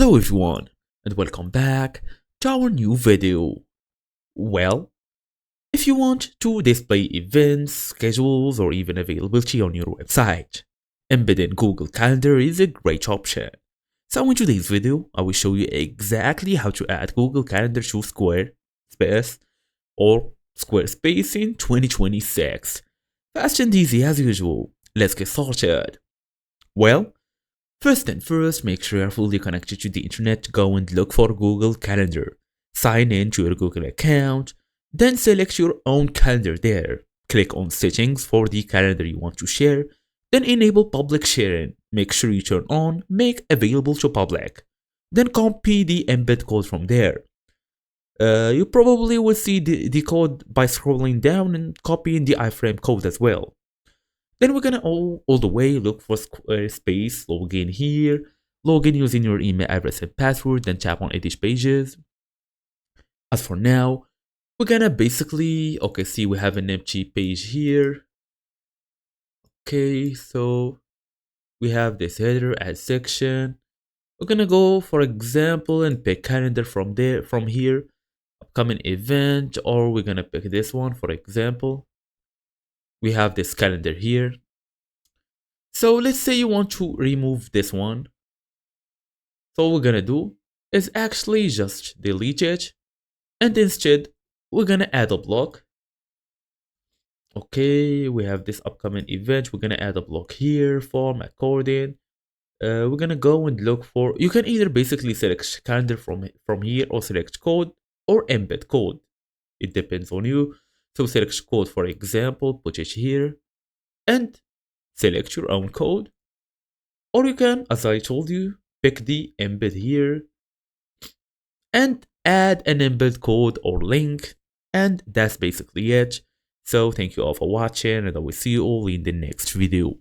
Hello everyone, and welcome back to our new video. Well, if you want to display events, schedules, or even availability on your website, embedding Google Calendar is a great option. So in today's video, I will show you exactly how to add Google Calendar to Squarespace or Squarespace in 2026. Fast and easy as usual. Let's get started. Well, first and first, make sure you're fully connected to the internet. Go and look for Google Calendar. Sign in to your Google account, then select your own calendar there. Click on settings for the calendar you want to share, then enable public sharing. Make sure you turn on make available to public. Then copy the embed code from there. You probably will see the code by scrolling down and copying the iframe code as well. Then we're gonna all the way look for Squarespace, log in here, log in using your email address and password, then tap on edit pages. As for now, we're gonna basically, see we have an empty page here. Okay, so we have this header, add section. We're gonna go, for example, and pick calendar from here, upcoming event, or we're gonna pick this one, for example. We have this calendar here. So let's say you want to remove this one. So what we're gonna do is actually just delete it, and instead we're gonna add a block. Okay, we have this upcoming event. We're gonna add a block here, form, according. We're gonna go and look for, you can either basically select calendar from here, or select code or embed code. It depends on you. So select code, for example, put it here and select your own code, or you can, as I told you, pick the embed here and add an embed code or link, and that's basically it. So thank you all for watching, and I will see you all in the next video.